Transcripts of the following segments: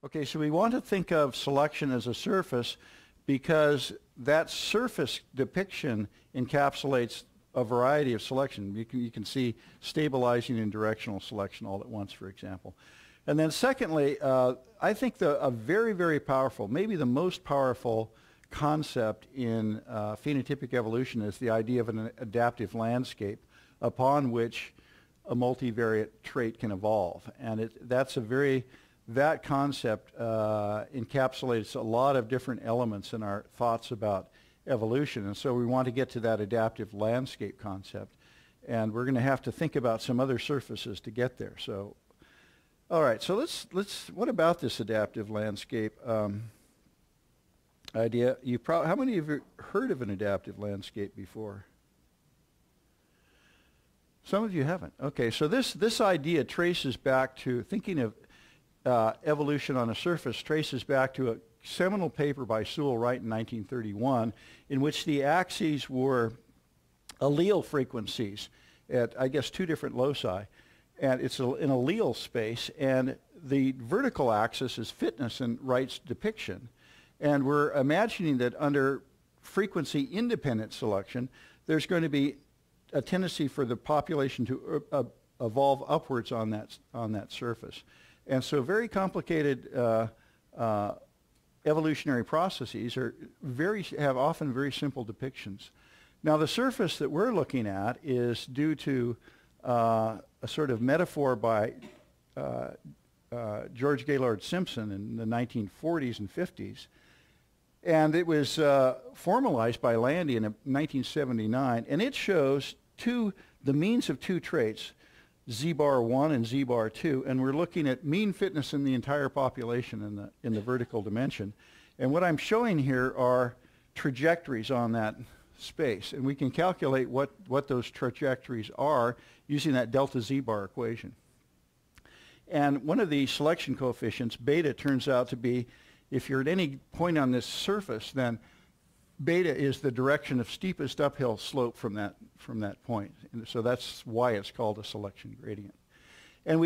Okay, so we want to think of selection as a surface because that surface depiction encapsulates a variety of selection. You can see stabilizing and directional selection all at once, for example. And then secondly, I think a very, very powerful, maybe the most powerful concept in phenotypic evolution is the idea of an adaptive landscape upon which a multivariate trait can evolve. And that concept encapsulates a lot of different elements in our thoughts about evolution. And so we want to get to that adaptive landscape concept. And we're going to have to think about some other surfaces to get there. So, all right, so what about this adaptive landscape idea? How many of you have heard of an adaptive landscape before? Some of you haven't. Okay, so this idea traces back to thinking of evolution on a surface, traces back to a seminal paper by Sewell Wright in 1931, in which the axes were allele frequencies at, I guess, two different loci. And it's an allele space, and the vertical axis is fitness in Wright's depiction. And we're imagining that under frequency-independent selection, there's going to be a tendency for the population to evolve upwards on that surface. And so very complicated evolutionary processes have often very simple depictions. Now the surface that we're looking at is due to a sort of metaphor by George Gaylord Simpson in the 1940s and 50s. And it was formalized by Landy in 1979, and it shows the means of two traits, Z bar 1 and Z bar 2, and we're looking at mean fitness in the entire population in the vertical dimension. And what I'm showing here are trajectories on that space, and we can calculate what those trajectories are using that delta Z bar equation. And one of the selection coefficients, beta, turns out to be, if you're at any point on this surface, then beta is the direction of steepest uphill slope from that point. And so that's why it's called a selection gradient. And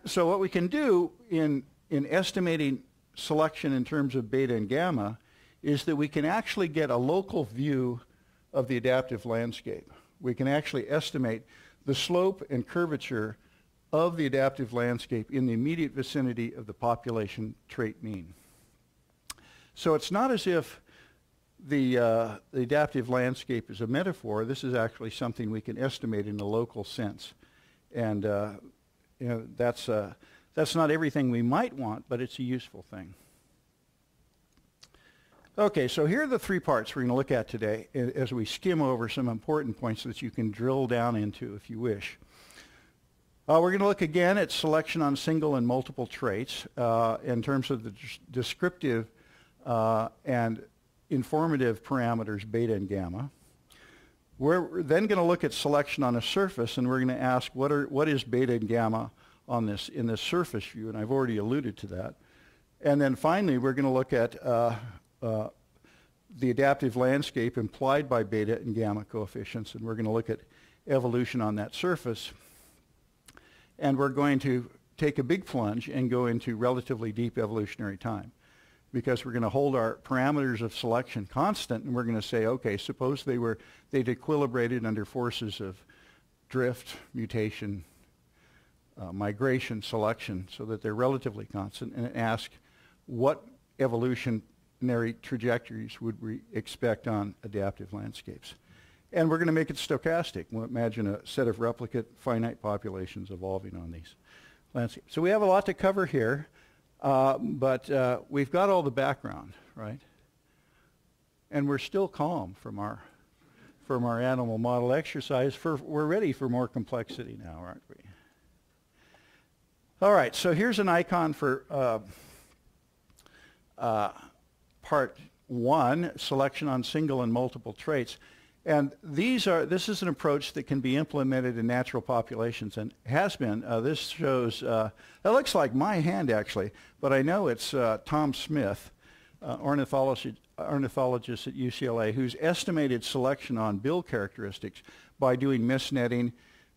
so what we can do in estimating selection in terms of beta and gamma is that we can actually get a local view of the adaptive landscape. We can actually estimate the slope and curvature of the adaptive landscape in the immediate vicinity of the population trait mean. So it's not as if the adaptive landscape is a metaphor. This is actually something we can estimate in a local sense. And that's not everything we might want, but it's a useful thing. Okay, so here are the three parts we're going to look at today as we skim over some important points that you can drill down into if you wish. We're going to look again at selection on single and multiple traits in terms of the descriptive and informative parameters beta and gamma. We're then going to look at selection on a surface, and we're going to ask what is beta and gamma in this surface view, and I've already alluded to that. And then finally, we're going to look at the adaptive landscape implied by beta and gamma coefficients, and we're going to look at evolution on that surface. And we're going to take a big plunge and go into relatively deep evolutionary time, because we're going to hold our parameters of selection constant, and we're going to say, okay, suppose they'd equilibrated under forces of drift, mutation, migration, selection, so that they're relatively constant, and ask what evolutionary trajectories would we expect on adaptive landscapes. And we're going to make it stochastic. We'll imagine a set of replicate finite populations evolving on these landscapes. So we have a lot to cover here. But we've got all the background, right? And we're still calm from our animal model exercise. We're ready for more complexity now, aren't we? All right, so here's an icon for part 1, selection on single and multiple traits. And this is an approach that can be implemented in natural populations and has been. This shows, that looks like my hand actually, but I know it's Tom Smith, ornithologist at UCLA, who's estimated selection on bill characteristics by doing mist netting,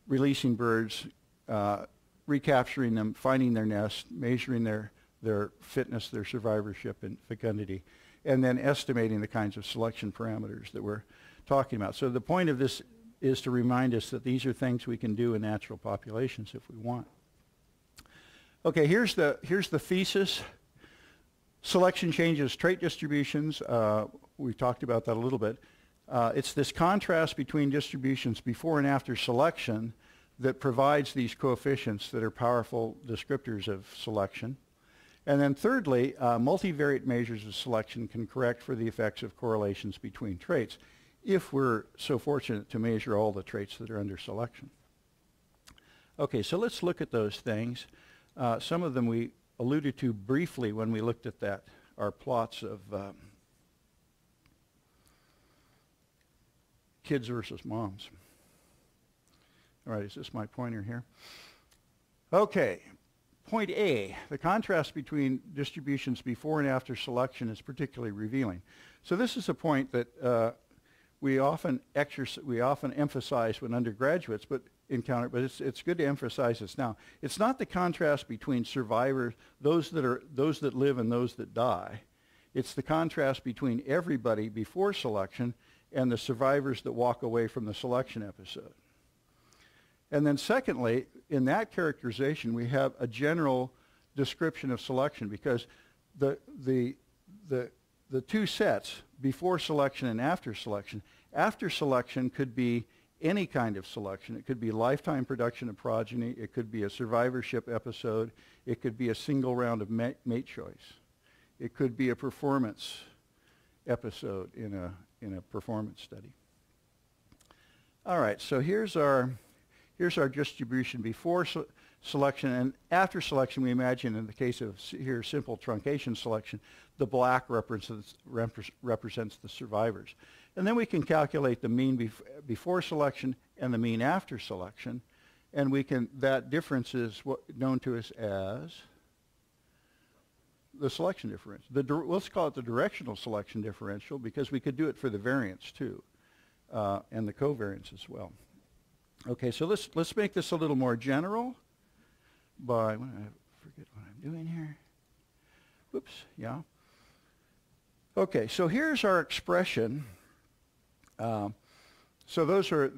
releasing birds, recapturing them, finding their nest, measuring their their fitness, their survivorship, and fecundity, and then estimating the kinds of selection parameters that we're talking about. So the point of this is to remind us that these are things we can do in natural populations if we want. Okay, here's the thesis. Selection changes trait distributions. We talked about that a little bit. It's this contrast between distributions before and after selection that provides these coefficients that are powerful descriptors of selection. And then thirdly, multivariate measures of selection can correct for the effects of correlations between traits if we're so fortunate to measure all the traits that are under selection. Okay, so let's look at those things. Some of them we alluded to briefly when we looked at that, our plots of kids versus moms. All right, is this my pointer here? Okay, point A, the contrast between distributions before and after selection is particularly revealing. So this is a point that we often emphasize when undergraduates encounter, but it's good to emphasize this now. It's not the contrast between survivors, those that live and those that die. It's the contrast between everybody before selection and the survivors that walk away from the selection episode. And then secondly, in that characterization, we have a general description of selection because the two sets, before selection and after selection could be any kind of selection. It could be lifetime production of progeny. It could be a survivorship episode. It could be a single round of mate choice. It could be a performance episode in a performance study. All right, so here's our distribution before selection, and after selection we imagine in the case of here simple truncation selection, the black represents the survivors. And then we can calculate the mean before selection and the mean after selection, and that difference is known to us as the selection difference. Let's call it the directional selection differential because we could do it for the variance too, and the covariance as well. Okay, so let's make this a little more general by, I forget what I'm doing here. Whoops, yeah. Okay, so here's our expression. So those are,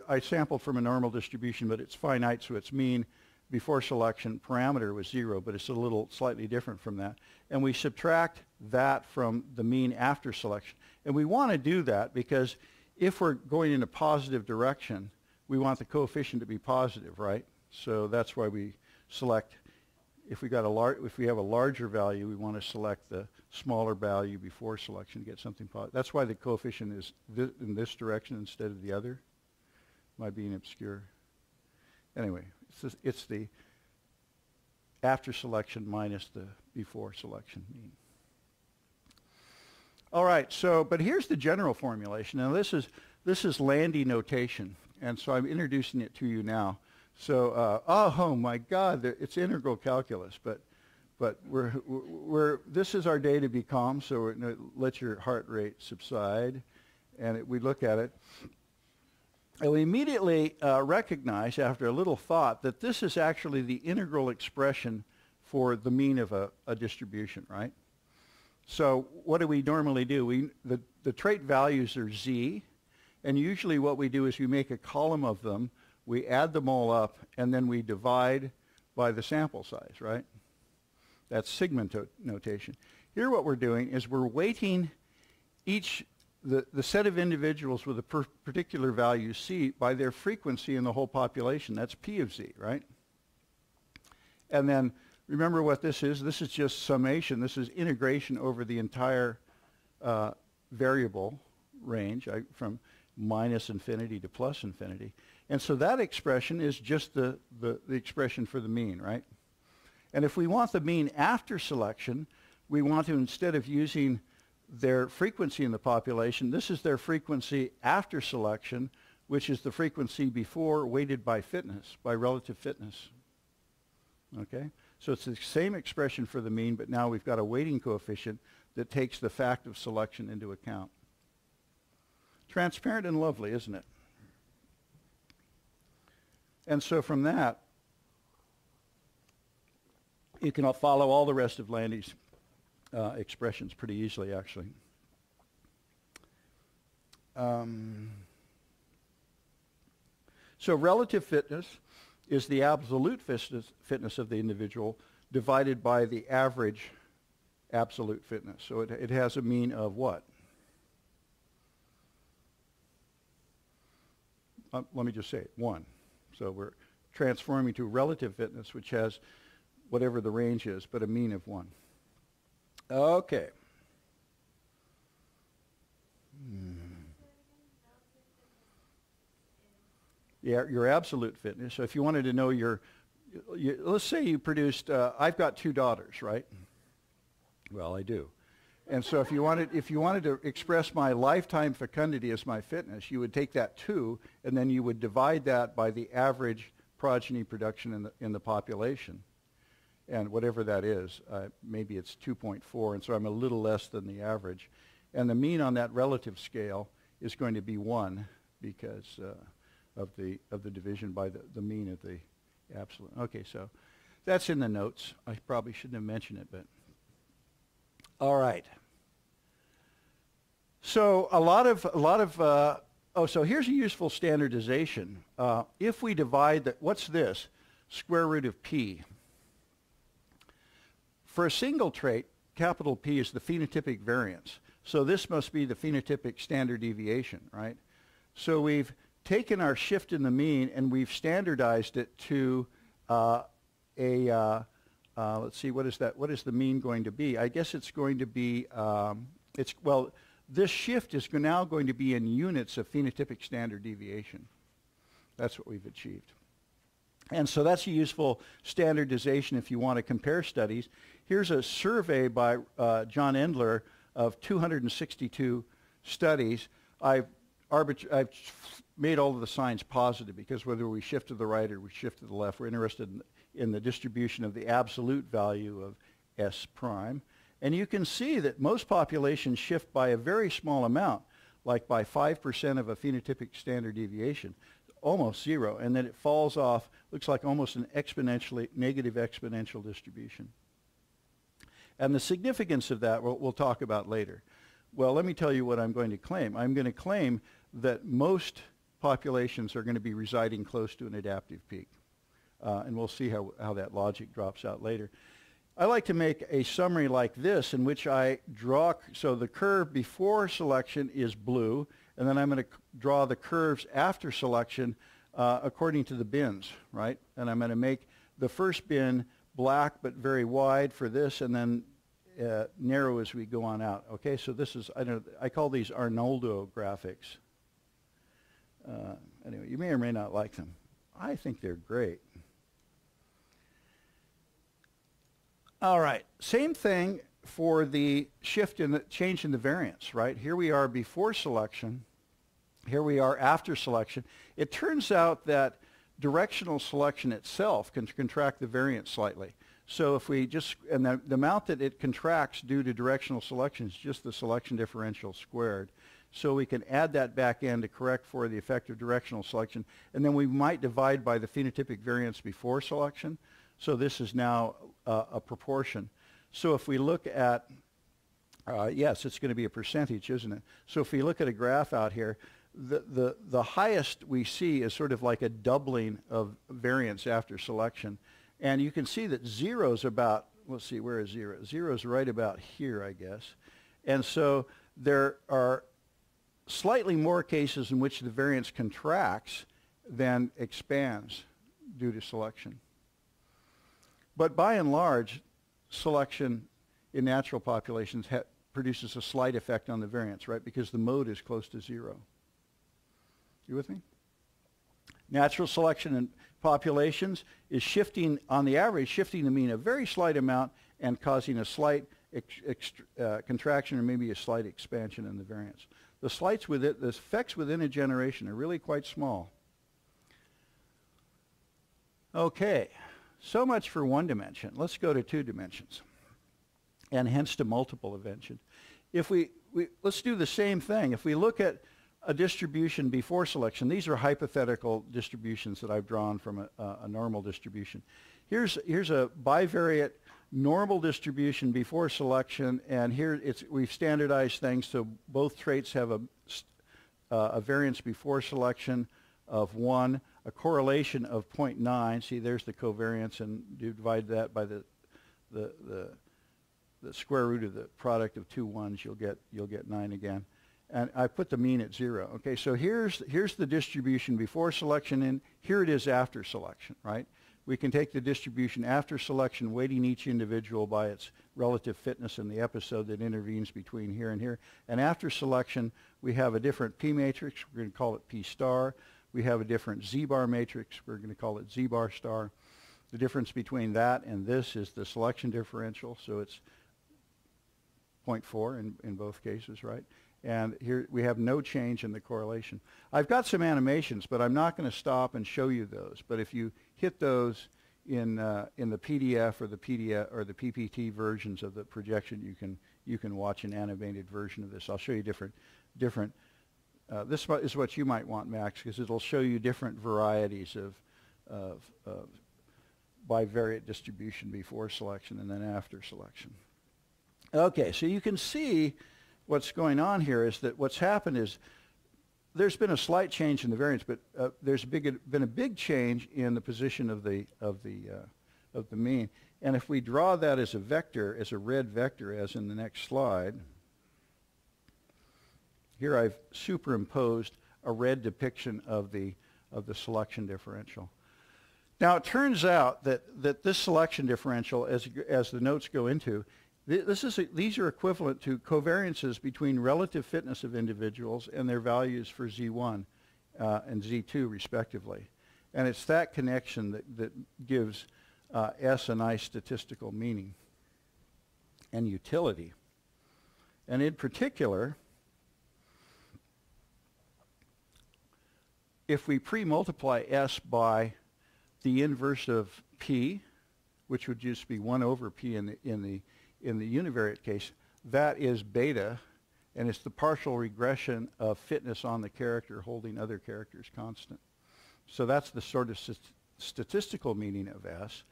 I sampled from a normal distribution, but it's finite, so its mean before selection parameter was 0, but it's a little slightly different from that. And we subtract that from the mean after selection. And we want to do that because if we're going in a positive direction, we want the coefficient to be positive, right? So that's why we select, if we have a larger value, we want to select the smaller value before selection to get something positive. That's why the coefficient is in this direction instead of the other. Am I being obscure? Anyway, it's the after selection minus the before selection mean. All right, but here's the general formulation. Now this is Landy notation, and so I'm introducing it to you now. So, oh my God, it's integral calculus, but this is our day to be calm, so let your heart rate subside, and we look at it. And we immediately recognize, after a little thought, that this is actually the integral expression for the mean of a distribution, right? So what do we normally do? The trait values are z, and usually what we do is we make a column of them, we add them all up, and then we divide by the sample size, right? That's sigma notation. Here what we're doing is we're weighting the set of individuals with a particular value c by their frequency in the whole population. That's p of z, right? And then remember what this is. This is just summation. This is integration over the entire variable range from minus infinity to plus infinity. And so that expression is just the expression for the mean, right? And if we want the mean after selection, we want to, instead of using their frequency in the population, this is their frequency after selection, which is the frequency before weighted by fitness, by relative fitness. Okay? So it's the same expression for the mean, but now we've got a weighting coefficient that takes the fact of selection into account. Transparent and lovely, isn't it? And so from that, You can follow all the rest of Landy's expressions pretty easily, actually. So relative fitness is the absolute fitness of the individual divided by the average absolute fitness. So it has a mean of what? Let me just say it, 1. So we're transforming to relative fitness, which has whatever the range is, but a mean of 1. Okay. Yeah, your absolute fitness. So if you wanted to know let's say you produced, I've got 2 daughters, right? Well, I do. And so if you wanted to express my lifetime fecundity as my fitness, you would take that 2, and then you would divide that by the average progeny production in the population. And whatever that is, maybe it's 2.4, and so I'm a little less than the average. And the mean on that relative scale is going to be 1 because of the division by the mean of the absolute. Okay, so that's in the notes. I probably shouldn't have mentioned it, but all right. So so here's a useful standardization. If we divide what's this? Square root of p. For a single trait, capital P is the phenotypic variance. So this must be the phenotypic standard deviation, right? So we've taken our shift in the mean and we've standardized it to let's see, what is that? What is the mean going to be? I guess it's going to be, this shift is now going to be in units of phenotypic standard deviation. That's what we've achieved. And so that's a useful standardization if you want to compare studies. Here's a survey by John Endler of 262 studies. I've made all of the signs positive because whether we shift to the right or we shift to the left, we're interested in the distribution of the absolute value of S prime. And you can see that most populations shift by a very small amount, like by 5% of a phenotypic standard deviation, almost 0, and then it falls off, looks like almost an negative exponential distribution. And the significance of that we'll talk about later. Well, let me tell you what I'm going to claim. I'm going to claim that most populations are going to be residing close to an adaptive peak. And we'll see how that logic drops out later. I like to make a summary like this in which I draw, so the curve before selection is blue, and then I'm going to draw the curves after selection according to the bins, right? And I'm going to make the first bin black but very wide for this, and then narrow as we go on out. Okay, so this is, I call these Arnoldo graphics. Anyway, you may or may not like them. I think they're great. All right, same thing for the shift in the change in the variance, right? Here we are before selection. Here we are after selection. It turns out that directional selection itself can contract the variance slightly. So if we just, and the amount that it contracts due to directional selection is just the selection differential squared. So we can add that back in to correct for the effect of directional selection. And then we might divide by the phenotypic variance before selection. So this is now a proportion. So if we look at, yes, it's going to be a percentage, isn't it? So if we look at a graph out here, the highest we see is sort of like a doubling of variance after selection. And you can see that 0 is about, let's see, where is 0? 0 is right about here, I guess. And so there are slightly more cases in which the variance contracts than expands due to selection. But by and large, selection in natural populations produces a slight effect on the variance, right? Because the mode is close to 0. You with me? Natural selection in populations is shifting, on the average, shifting the mean a very slight amount and causing a slight contraction or maybe a slight expansion in the variance. The effects within a generation are really quite small. Okay, so much for one dimension. Let's go to 2 dimensions, and hence to multiple dimensions. If let's do the same thing. If we look at a distribution before selection. These are hypothetical distributions that I've drawn from a normal distribution. Here's a bivariate normal distribution before selection, and here we've standardized things so both traits have a variance before selection of 1, a correlation of 0.9. See, there's the covariance, and you divide that by the square root of the product of two ones, you'll get 9 again. And I put the mean at 0. Okay, so here's the distribution before selection, and here it is after selection, right? We can take the distribution after selection, weighting each individual by its relative fitness in the episode that intervenes between here and here. And after selection, we have a different P matrix. We're going to call it P star. We have a different Z bar matrix. We're going to call it Z bar star. The difference between that and this is the selection differential, so it's 0.4 in both cases, right? And here we have no change in the correlation. I've got some animations, but I'm not going to stop and show you those. But if you hit those in the PDF or the PPT versions of the projection, you can watch an animated version of this. I'll show you different. This is what you might want, Max, because it'll show you different varieties of bivariate distribution before selection and then after selection. Okay, so you can see what's going on here is that what's happened is there's been a slight change in the variance, but there's been a big change in the position of the mean. And if we draw that as a vector, as a red vector, as in the next slide, here I've superimposed a red depiction of the selection differential. Now it turns out that this selection differential, as the notes go into, these are equivalent to covariances between relative fitness of individuals and their values for Z1 and Z2 respectively. And it's that connection that gives S a nice statistical meaning and utility. And in particular, if we pre-multiply S by the inverse of P, which would just be 1 over P in the univariate case, that is beta, and it's the partial regression of fitness on the character holding other characters constant. So that's the sort of statistical meaning of S.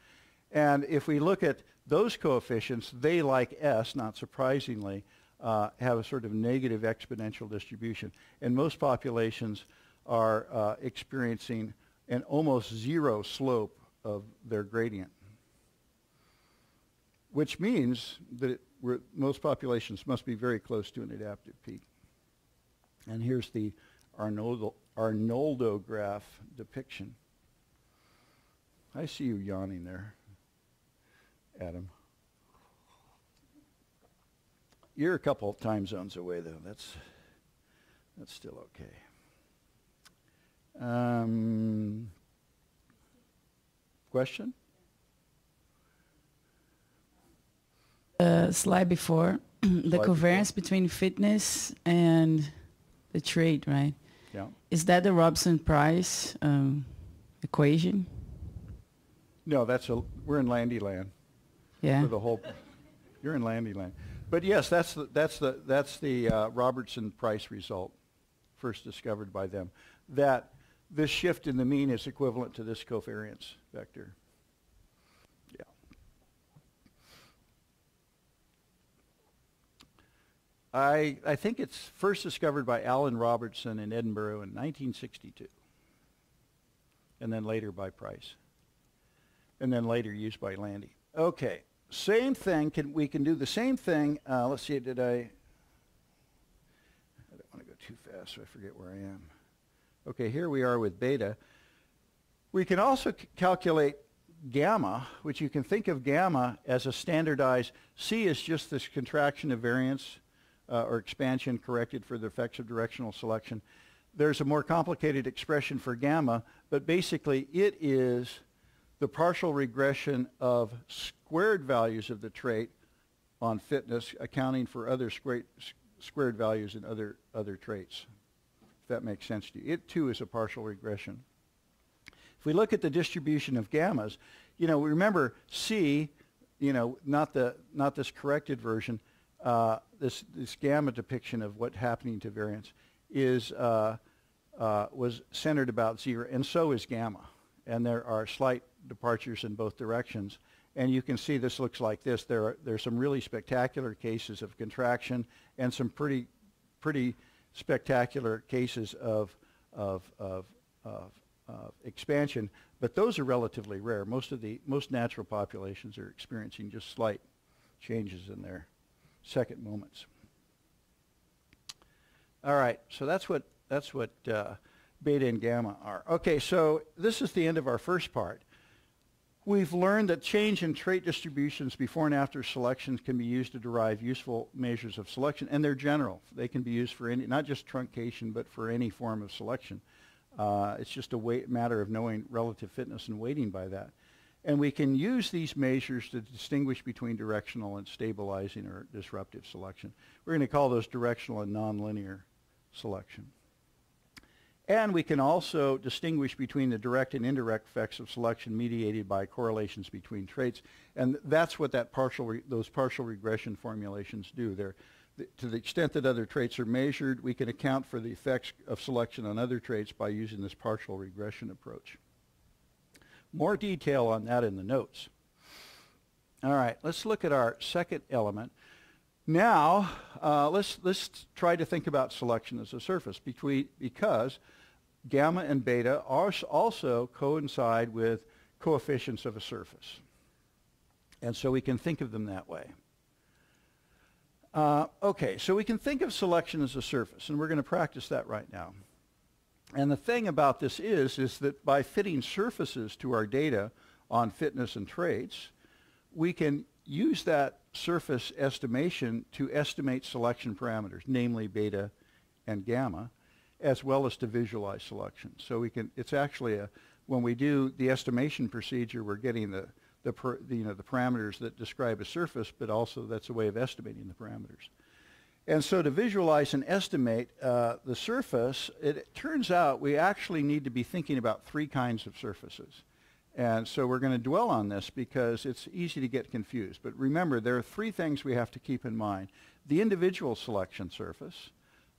And if we look at those coefficients, they, like S, not surprisingly, have a sort of negative exponential distribution. And most populations are experiencing an almost zero slope of their gradient, which means that most populations must be very close to an adaptive peak. And here's the Arnoldo graph depiction. I see you yawning there, Adam. You're a couple of time zones away, though. That's still okay. Question? Slide before, the covariance between fitness and the trait, right? Yeah. Is that the Robson-Price equation? No, we're in Landy land. Yeah. For the whole, you're in Landy land. But yes, that's the Robertson-Price result, first discovered by them. That this shift in the mean is equivalent to this covariance vector. Yeah. I think it's first discovered by Alan Robertson in Edinburgh in 1962, and then later by Price, and then later used by Landy. Okay, same thing. We can do the same thing. Let's see. I don't want to go too fast, so I forget where I am. Okay, here we are with beta. We can also calculate gamma, which you can think of gamma as a standardized. C is just this contraction of variance or expansion corrected for the effects of directional selection. There's a more complicated expression for gamma, but basically it is the partial regression of squared values of the trait on fitness, accounting for other squared values in other traits, if that makes sense to you. It too is a partial regression. If we look at the distribution of gammas, remember C, not this corrected version, this gamma depiction of what's happening to variance was centered about 0, and so is gamma. And there are slight departures in both directions. And you can see this looks like this. There's some really spectacular cases of contraction and some pretty spectacular cases of expansion. But those are relatively rare. Most natural populations are experiencing just slight changes in their second moments. All right, so that's what beta and gamma are. Okay, so this is the end of our first part. We've learned that change in trait distributions before and after selections can be used to derive useful measures of selection, and they're general. They can be used for any, not just truncation, but for any form of selection. It's just a matter of knowing relative fitness and weighting by that. And we can use these measures to distinguish between directional and stabilizing or disruptive selection. We're going to call those directional and nonlinear selection. And we can also distinguish between the direct and indirect effects of selection mediated by correlations between traits. And that's what those partial regression formulations do. To the extent that other traits are measured, we can account for the effects of selection on other traits by using this partial regression approach. More detail on that in the notes. All right, let's look at our second element. Now, let's try to think about selection as a surface because gamma and beta also coincide with coefficients of a surface. And so we can think of them that way. Okay, so we can think of selection as a surface, and we're going to practice that right now. And the thing about this is that by fitting surfaces to our data on fitness and traits, we can use that surface estimation to estimate selection parameters, namely beta and gamma, as well as to visualize selection. So it's actually when we do the estimation procedure, we're getting the parameters that describe a surface, but also that's a way of estimating the parameters. And so to visualize and estimate the surface, it turns out we actually need to be thinking about 3 kinds of surfaces. And so we're going to dwell on this because it's easy to get confused. But remember, there are 3 things we have to keep in mind. The individual selection surface,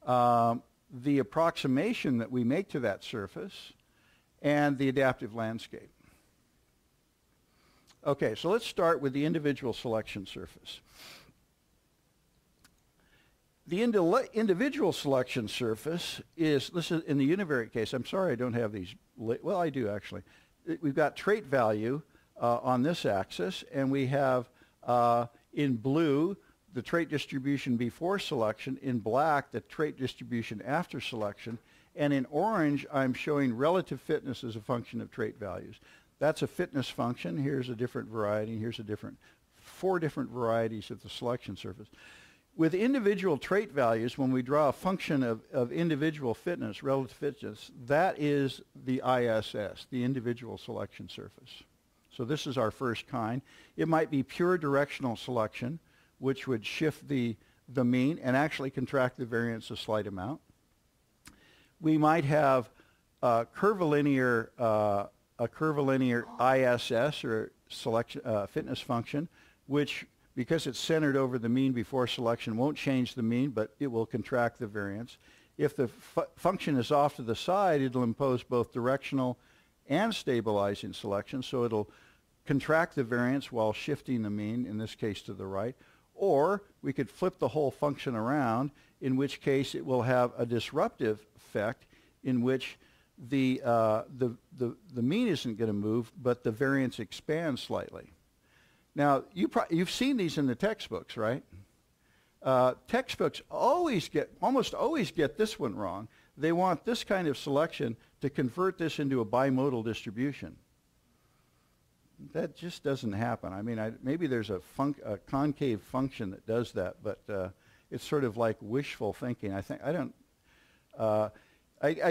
the approximation that we make to that surface, and the adaptive landscape. Okay, so let's start with the individual selection surface. The individual selection surface is, this is in the univariate case. I'm sorry I don't have these. Well, I do actually. We've got trait value on this axis, and we have in blue the trait distribution before selection, in black the trait distribution after selection, and in orange I'm showing relative fitness as a function of trait values. That's a fitness function. Here's a different variety. Here's a 4 different varieties of the selection surface. With individual trait values, when we draw a function of individual fitness, relative fitness, that is the ISS, the individual selection surface. So this is our first kind. It might be pure directional selection, which would shift the mean and actually contract the variance a slight amount. We might have a curvilinear ISS, or selection fitness function, which, because it's centered over the mean before selection, won't change the mean, but it will contract the variance. If the function is off to the side, it'll impose both directional and stabilizing selection, so it'll contract the variance while shifting the mean, in this case to the right. Or we could flip the whole function around, in which case it will have a disruptive effect, in which the mean isn't going to move, but the variance expands slightly. Now, you've seen these in the textbooks, right? Textbooks almost always get this one wrong. They want this kind of selection to convert this into a bimodal distribution. That just doesn't happen. I mean, maybe there's a concave function that does that, but it's sort of like wishful thinking. I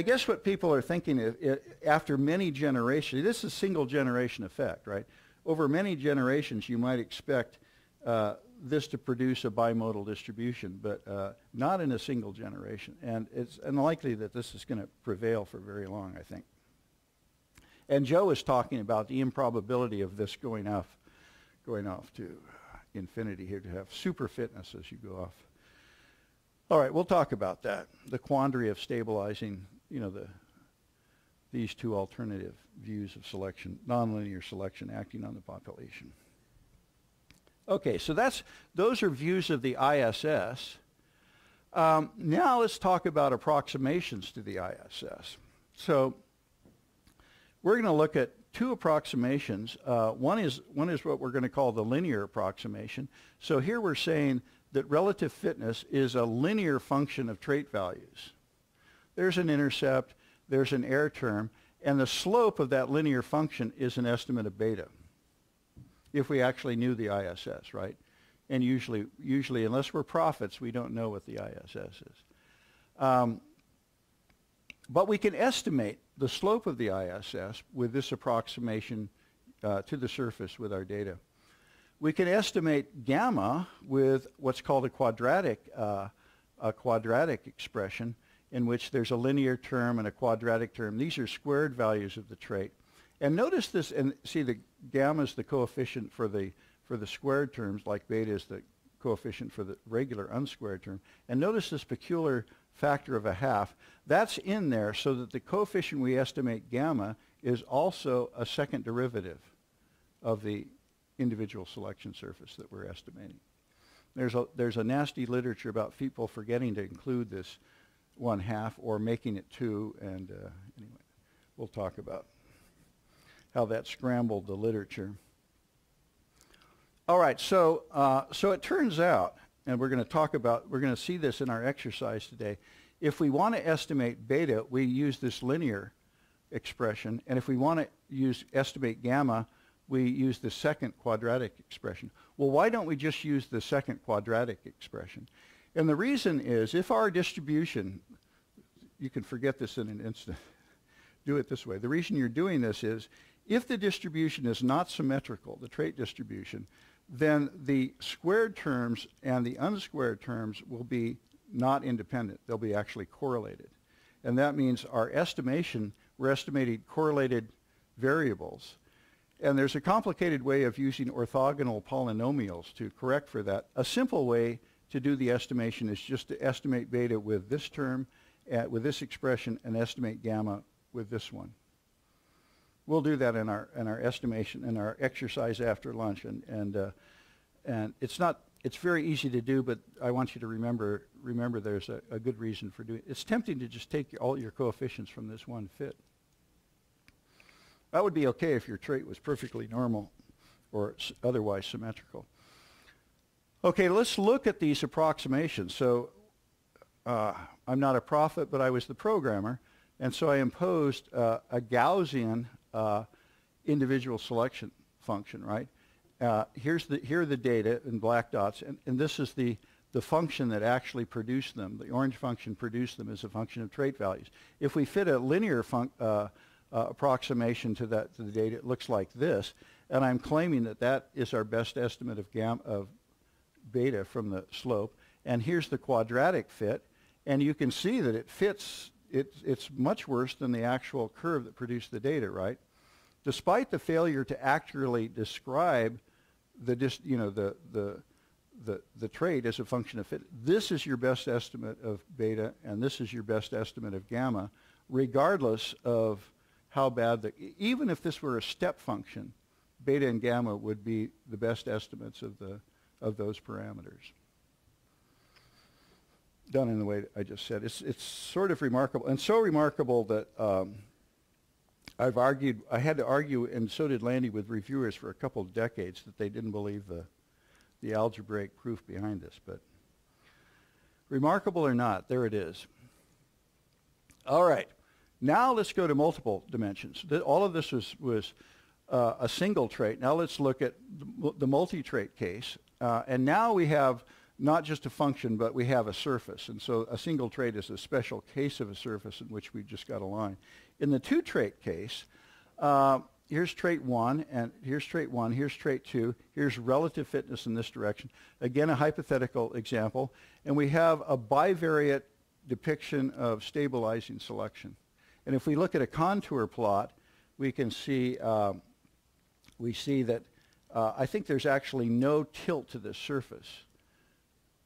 guess what people are thinking is, after many generations, this is single generation effect, right? Over many generations, you might expect this to produce a bimodal distribution, but not in a single generation. And it's unlikely that this is going to prevail for very long, I think. And Joe is talking about the improbability of this going off to infinity here, to have super fitness as you go off. All right, we'll talk about that. The quandary of stabilizing, these two alternative views of selection, nonlinear selection acting on the population. Okay, so those are views of the ISS. Now let's talk about approximations to the ISS. So we're going to look at two approximations. One is what we're going to call the linear approximation. So here we're saying that relative fitness is a linear function of trait values. There's an intercept, there's an error term, and the slope of that linear function is an estimate of beta, if we actually knew the ISS, right? And usually, unless we're prophets, we don't know what the ISS is. But we can estimate the slope of the ISS with this approximation to the surface with our data. We can estimate gamma with what's called a quadratic expression, in which there's a linear term and a quadratic term. These are squared values of the trait. And notice this, and see the gamma is the coefficient for the squared terms, like beta is the coefficient for the regular unsquared term. And notice this peculiar factor of a half. That's in there so that the coefficient we estimate gamma is also a second derivative of the individual selection surface that we're estimating. There's a nasty literature about people forgetting to include this 1/2 or making it 2, and anyway, we'll talk about how that scrambled the literature. All right, so it turns out, and we're going to see this in our exercise today, if we want to estimate beta, we use this linear expression, and if we want to estimate gamma, we use the second quadratic expression. Well, why don't we just use the second quadratic expression? And the reason is, if our distribution, you can forget this in an instant, do it this way. The reason you're doing this is, if the distribution is not symmetrical, the trait distribution, then the squared terms and the unsquared terms will be not independent. They'll be actually correlated. And that means our estimation, we're estimating correlated variables. And there's a complicated way of using orthogonal polynomials to correct for that. A simple way to do the estimation is just to estimate beta with this term, with this expression, and estimate gamma with this one. We'll do that in our estimation, in our exercise after lunch, and it's very easy to do, but I want you to remember there's a good reason for doing it. It's tempting to just take all your coefficients from this one fit. That would be okay if your trait was perfectly normal or otherwise symmetrical. Okay, let's look at these approximations. So I'm not a prophet, but I was the programmer, and so I imposed a Gaussian individual selection function, right? Here are the data in black dots, and this is the function that actually produced them. The orange function produced them as a function of trait values. If we fit a linear approximation to the data, it looks like this, and I'm claiming that is our best estimate of beta from the slope. And here's the quadratic fit, and you can see that it fits. It's much worse than the actual curve that produced the data, right? Despite the failure to accurately describe the trait as a function of fit, this is your best estimate of beta, and this is your best estimate of gamma, regardless of how bad even if this were a step function, beta and gamma would be the best estimates of those parameters. Done in the way I just said. It's sort of remarkable, and so remarkable that I had to argue, and so did Landy, with reviewers for a couple of decades that they didn't believe the algebraic proof behind this. But remarkable or not, there it is. All right, now let's go to multiple dimensions. All of this was a single trait. Now let's look at the multi-trait case, and now we have not just a function, but we have a surface. And so a single trait is a special case of a surface in which we've just got a line. In the two-trait case, here's trait 1, and here's trait 1, here's trait 2, here's relative fitness in this direction. Again, a hypothetical example. And we have a bivariate depiction of stabilizing selection. And if we look at a contour plot, we can see, that I think there's actually no tilt to this surface.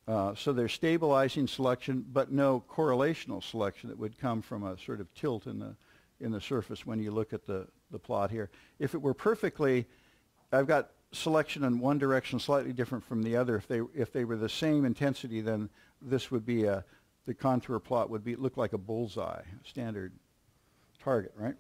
So there's stabilizing selection, but no correlational selection that would come from a sort of tilt in the surface when you look at the plot here. If it were perfectly, I've got selection in one direction slightly different from the other. If they were the same intensity, then this would be the contour plot would look like a bullseye, standard target, right?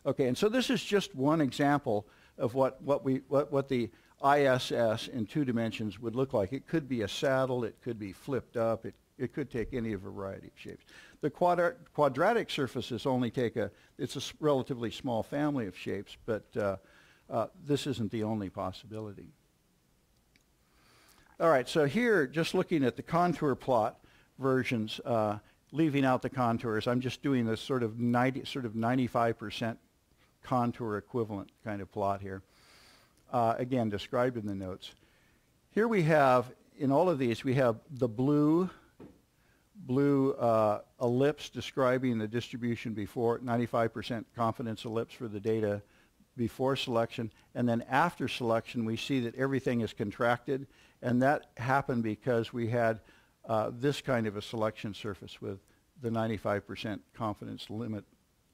Okay, and so this is just one example of what the ISS in 2 dimensions would look like. It could be a saddle, it could be flipped up, it could take any variety of shapes. The quadratic surfaces only take it's a relatively small family of shapes, but this isn't the only possibility. All right, so here, just looking at the contour plot versions, leaving out the contours, I'm just doing this sort of 95% contour equivalent kind of plot here. Again, described in the notes. Here we have, in all of these, we have the blue ellipse describing the distribution before, 95% confidence ellipse for the data before selection, and then after selection we see that everything is contracted, and that happened because we had this kind of a selection surface with the 95% confidence limit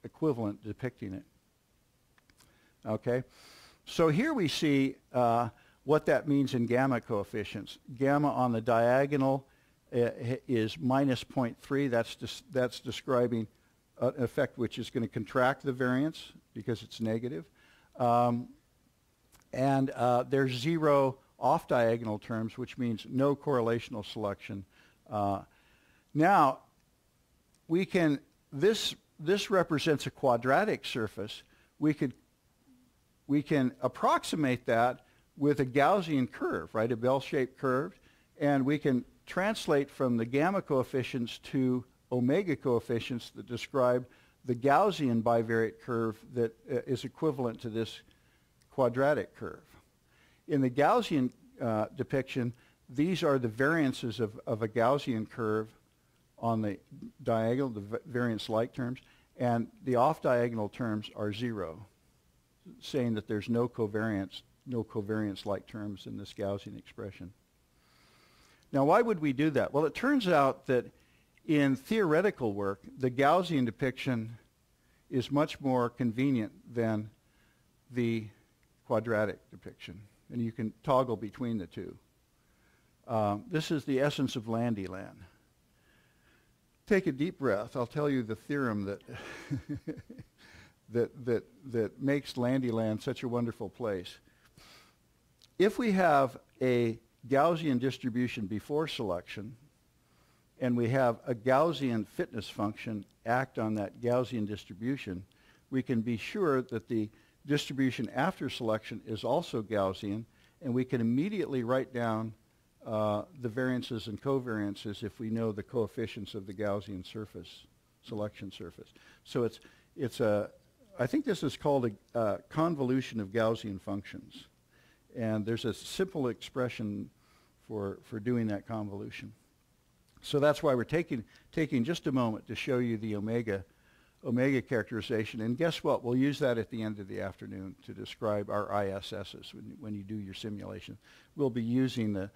equivalent depicting it. Okay, so here we see what that means in gamma coefficients. Gamma on the diagonal is minus 0.3. That's describing an effect which is going to contract the variance because it's negative. There's 0 off-diagonal terms, which means no correlational selection. Now, this represents a quadratic surface. We can approximate that with a Gaussian curve, right, a bell-shaped curve, and we can translate from the gamma coefficients to omega coefficients that describe the Gaussian bivariate curve that is equivalent to this quadratic curve. In the Gaussian depiction, these are the variances of a Gaussian curve on the diagonal, the variance-like terms, and the off-diagonal terms are 0, saying that there's no covariance-like terms in this Gaussian expression. Now, why would we do that? Well, it turns out that in theoretical work, the Gaussian depiction is much more convenient than the quadratic depiction, and you can toggle between the two. This is the essence of Landy-Land. Take a deep breath. I'll tell you the theorem that makes Landy-Land such a wonderful place. If we have a Gaussian distribution before selection, and we have a Gaussian fitness function act on that Gaussian distribution, we can be sure that the distribution after selection is also Gaussian, and we can immediately write down the variances and covariances if we know the coefficients of the Gaussian surface, selection surface. So I think this is called a convolution of Gaussian functions. And there's a simple expression for doing that convolution. So that's why we're taking just a moment to show you the omega characterization. And guess what? We'll use that at the end of the afternoon to describe our ISSs when you do your simulation. We'll be using the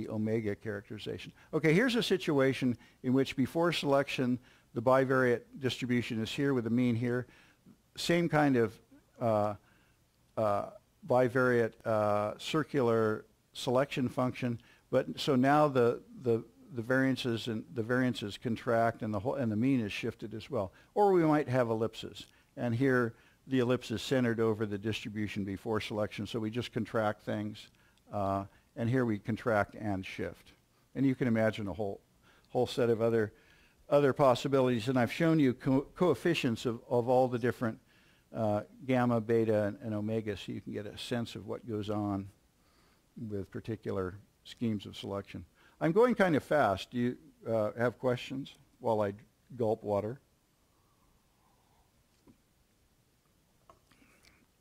omega characterization. Okay, here's a situation in which before selection, the bivariate distribution is here with a mean here. Same kind of bivariate circular selection function, but so now the variances contract and the mean is shifted as well. Or we might have ellipses, and here the ellipse is centered over the distribution before selection, so we just contract things, and here we contract and shift. And you can imagine a whole set of other possibilities, and I've shown you coefficients of all the different gamma, beta, and omega, so you can get a sense of what goes on with particular schemes of selection. I'm going kind of fast. Do you have questions while I gulp water?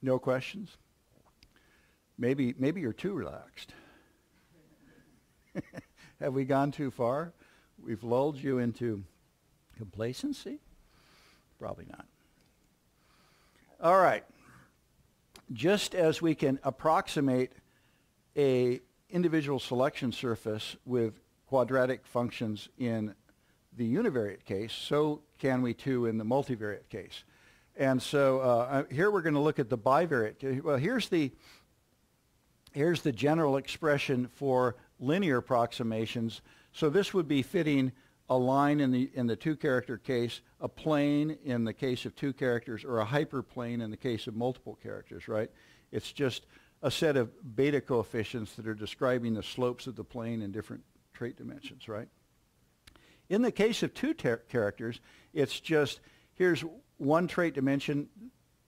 No questions? Maybe you're too relaxed. Have we gone too far? We've lulled you into complacency? Probably not. All right. Just as we can approximate a individual selection surface with quadratic functions in the univariate case, so can we too in the multivariate case. And so here we're going to look at the bivariate case. Well, here's the general expression for linear approximations. So this would be fitting a line in the two-character case, a plane in the case of two characters, or a hyperplane in the case of multiple characters, right? It's just a set of beta coefficients that are describing the slopes of the plane in different trait dimensions, right? In the case of two characters, it's just, here's one trait dimension,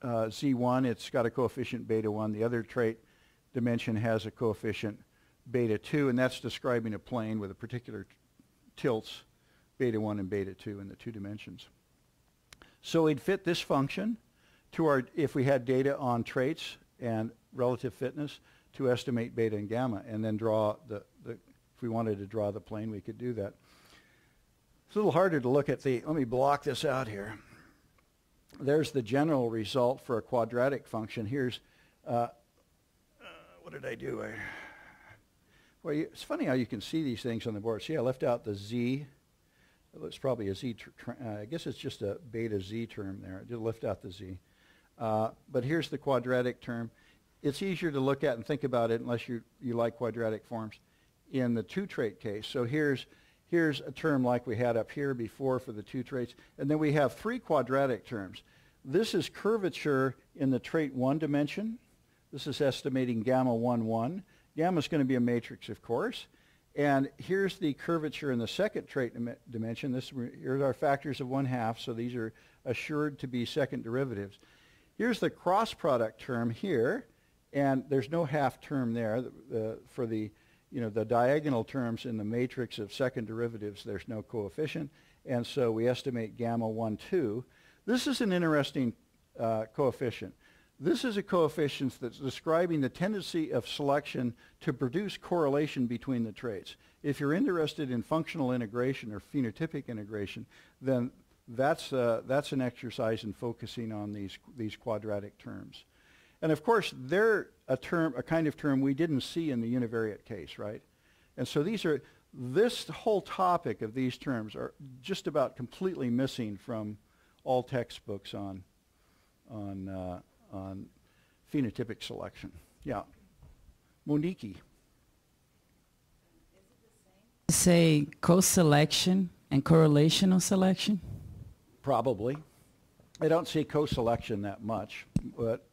Z1, it's got a coefficient beta 1. The other trait dimension has a coefficient beta 2, and that's describing a plane with a particular tilts, beta 1 and beta 2 in the two dimensions. So we'd fit this function to our, if we had data on traits and relative fitness, to estimate beta and gamma, and then draw if we wanted to draw the plane, we could do that. It's a little harder to look at let me block this out here. There's the general result for a quadratic function. Here's, what did I do? Well, it's funny how you can see these things on the board. See, I left out the Z. It's probably a Z, I guess it's just a beta Z term there. I did lift out the Z. But here's the quadratic term. It's easier to look at and think about it unless you like quadratic forms in the two-trait case. So here's a term like we had up here before for the two traits. And then we have three quadratic terms. This is curvature in the trait 1 dimension. This is estimating gamma 1, 1. Gamma is going to be a matrix, of course. And here's the curvature in the second trait dimension. Here's our factors of 1/2, so these are assured to be second derivatives. Here's the cross product term here, and there's no half term there. For the diagonal terms in the matrix of second derivatives, there's no coefficient, and so we estimate gamma 1, 2. This is an interesting coefficient. This is a coefficient that's describing the tendency of selection to produce correlation between the traits. If you're interested in functional integration or phenotypic integration, then that's an exercise in focusing on these quadratic terms. And of course, they're a kind of term we didn't see in the univariate case, right? And so this whole topic of these terms are just about completely missing from all textbooks on phenotypic selection. Yeah. Monique. Say co-selection and correlational selection? Probably. I don't see co-selection that much, but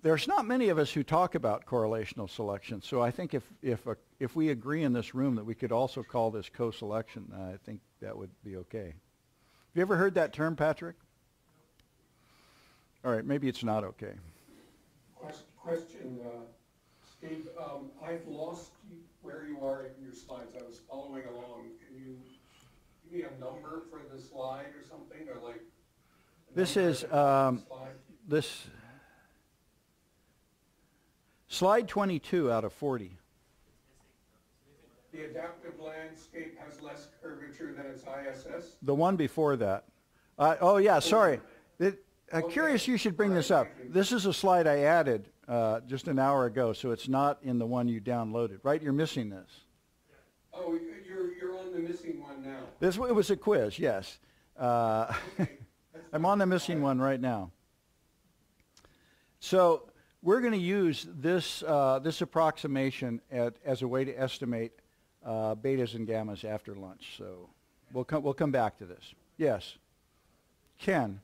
there's not many of us who talk about correlational selection. So I think if we agree in this room that we could also call this co-selection, I think that would be okay. Have you ever heard that term, Patrick? All right, maybe it's not okay. Question, Steve. I've lost where you are in your slides. I was following along. Can you give me a number for the slide or something, or like? This is slide 22 out of 40. The adaptive landscape has less curvature than its ISS? The one before that. Oh yeah, sorry. Curious you should bring this up. This is a slide I added just an hour ago, so it's not in the one you downloaded, right? You're missing this. Oh, you're on the missing one now. It was a quiz, yes. Okay. I'm on the missing one right now. So we're going to use this approximation as a way to estimate betas and gammas after lunch. So we'll come back to this. Yes, Ken.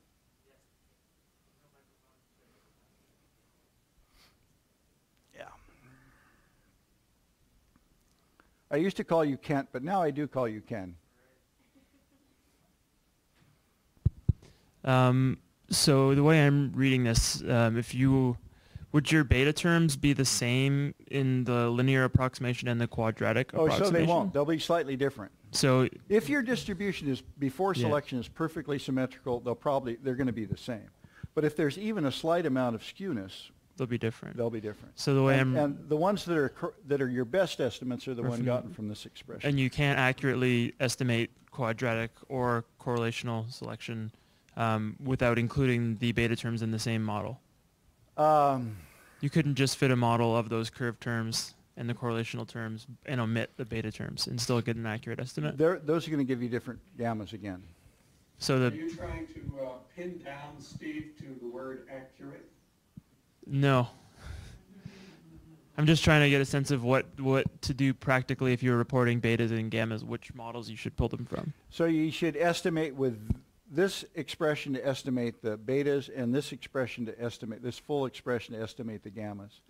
I used to call you Kent, but now I do call you Ken. So the way I'm reading this, would your beta terms be the same in the linear approximation and the quadratic approximation? Oh, so they won't. They'll be slightly different. So if your distribution is before selection is perfectly symmetrical, they're going to be the same. But if there's even a slight amount of skewness, they'll be different. They'll be different. So the way and the ones that are your best estimates are the ones gotten from this expression. And you can't accurately estimate quadratic or correlational selection without including the beta terms in the same model. You couldn't just fit a model of those curved terms and the correlational terms and omit the beta terms and still get an accurate estimate? Those are going to give you different gammas again. So Are the you trying to pin down, Steve, to the word accurate? no. I'm just trying to get a sense of what to do practically if you're reporting betas and gammas, which models you should pull them from. So you should estimate with this expression to estimate the betas and this expression to estimate, this full expression to estimate the gammas.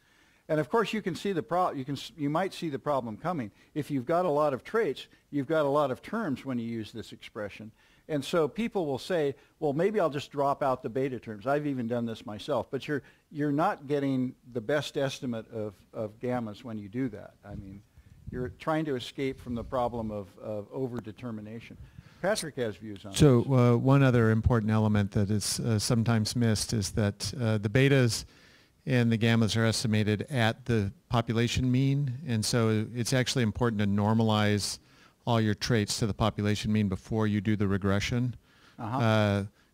And of course you can see the you might see the problem coming. If you've got a lot of traits, you've got a lot of terms when you use this expression. And so people will say, well, maybe I'll just drop out the beta terms. I've even done this myself. But you're not getting the best estimate of gammas when you do that. I mean, you're trying to escape from the problem of overdetermination. Patrick has views on this. So one other important element that is sometimes missed is that the betas and the gammas are estimated at the population mean. And so it's actually important to normalize all your traits to the population mean before you do the regression.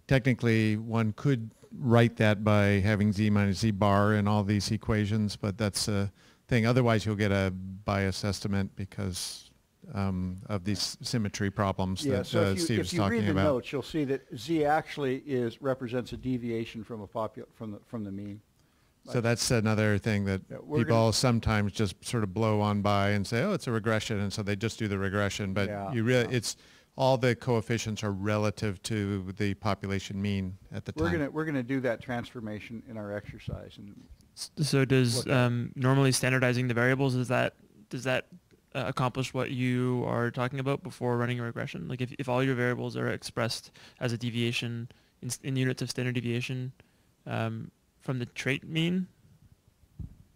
Technically, one could write that by having z minus z bar in all these equations, but that's a thing. Otherwise, you'll get a bias estimate because of these symmetry problems that Steve was talking about. If you read the notes, you'll see that z actually represents a deviation from the mean. So that's another thing that people sometimes just sort of blow on by and say, oh, it's a regression, and so they just do the regression. But it's all the coefficients are relative to the population mean at the time. We're gonna do that transformation in our exercise. And so does normally standardizing the variables, does that accomplish what you are talking about before running a regression? Like if all your variables are expressed as a deviation in units of standard deviation, from the trait mean?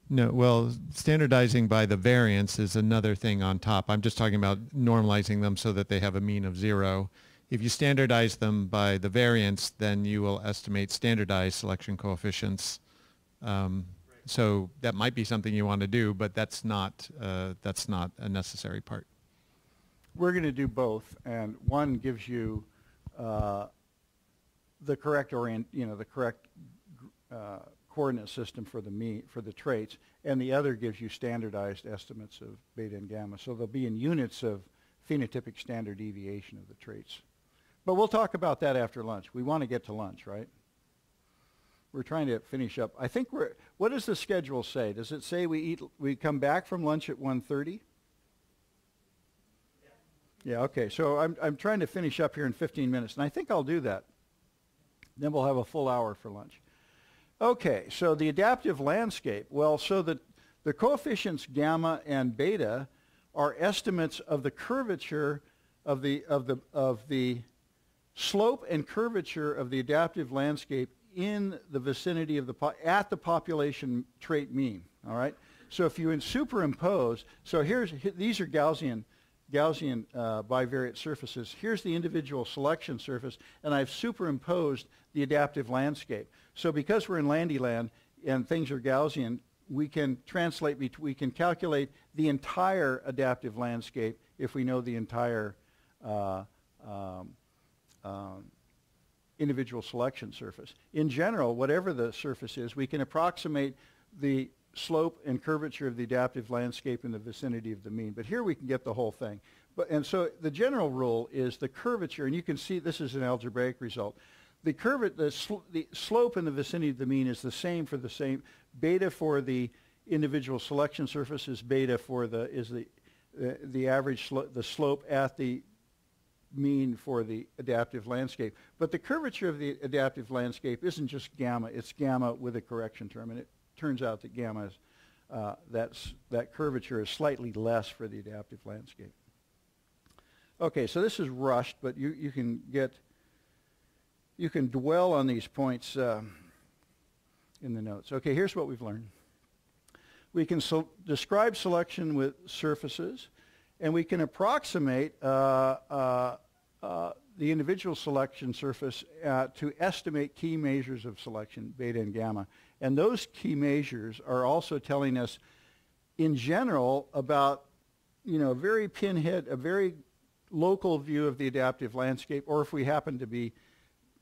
No, well, standardizing by the variance is another thing on top. I'm just talking about normalizing them so that they have a mean of 0. If you standardize them by the variance, then you will estimate standardized selection coefficients. So that might be something you want to do, but that's not a necessary part. We're going to do both, and one gives you the correct coordinate system for the traits, and the other gives you standardized estimates of beta and gamma. So they'll be in units of phenotypic standard deviation of the traits. But we'll talk about that after lunch. We want to get to lunch, right? We're trying to finish up. I think what does the schedule say? Does it say we come back from lunch at 1:30? Yeah, okay. So I'm trying to finish up here in 15 minutes, and I think I'll do that. Then we'll have a full hour for lunch. Okay, so the adaptive landscape. Well, so the coefficients gamma and beta are estimates of the curvature of the slope and curvature of the adaptive landscape in the vicinity of at the population trait mean. All right. So if you superimpose, so these are Gaussian bivariate surfaces. Here's the individual selection surface, and I've superimposed the adaptive landscape. So because we're in Landyland and things are Gaussian, we can calculate the entire adaptive landscape if we know the entire individual selection surface. In general, whatever the surface is, we can approximate the slope and curvature of the adaptive landscape in the vicinity of the mean. But here we can get the whole thing. And so the general rule is the curvature, and you can see this is an algebraic result. The slope in the vicinity of the mean is the same for the same. Beta for the individual selection surface is beta for the average the slope at the mean for the adaptive landscape. But the curvature of the adaptive landscape isn't just gamma, it's gamma with a correction term, and it turns out that gamma is, that curvature is slightly less for the adaptive landscape. Okay, so this is rushed, but you can dwell on these points in the notes. Okay, here's what we've learned. We can describe selection with surfaces, and we can approximate the individual selection surface to estimate key measures of selection, beta and gamma. And those key measures are also telling us, in general, about a very local view of the adaptive landscape, or if we happen to be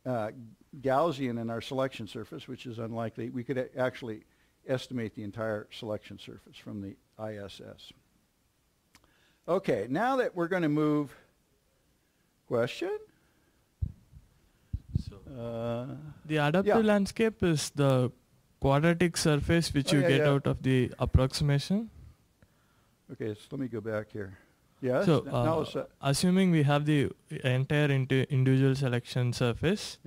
Gaussian in our selection surface, which is unlikely, we could actually estimate the entire selection surface from the ISS. Okay, now that we're going to move, question? The adaptive landscape is the quadratic surface which you get out of the approximation. Okay, so let me go back here. Yes. So assuming we have the entire individual selection surface,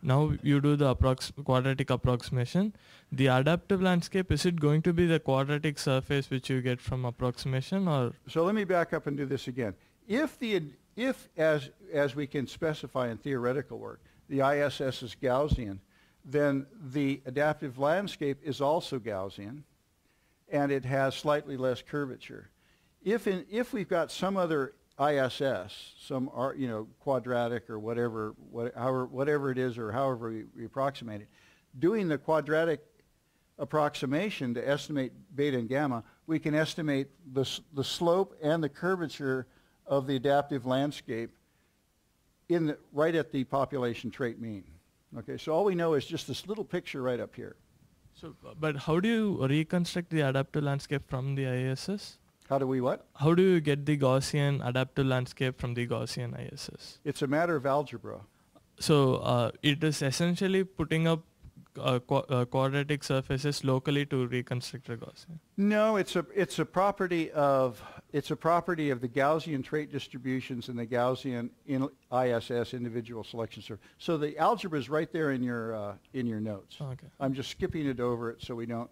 now you do the quadratic approximation. The adaptive landscape, is it going to be the quadratic surface which you get from approximation, or? So let me back up and do this again. If as we can specify in theoretical work, the ISS is Gaussian, then the adaptive landscape is also Gaussian, and it has slightly less curvature. If we've got some other ISS, some quadratic or whatever it is, or however we approximate it, doing the quadratic approximation to estimate beta and gamma, we can estimate the slope and the curvature of the adaptive landscape right at the population trait mean. Okay, so all we know is just this little picture right up here. So, but how do you reconstruct the adaptive landscape from the ISS? How do we what? How do you get the Gaussian adaptive landscape from the Gaussian ISS? It's a matter of algebra. So it is essentially putting up quadratic surfaces locally to reconstruct the Gaussian. No, it's a property of the Gaussian trait distributions and the Gaussian ISS individual selection surface. So the algebra is right there in your notes. Oh, okay. I'm just skipping it over it so we don't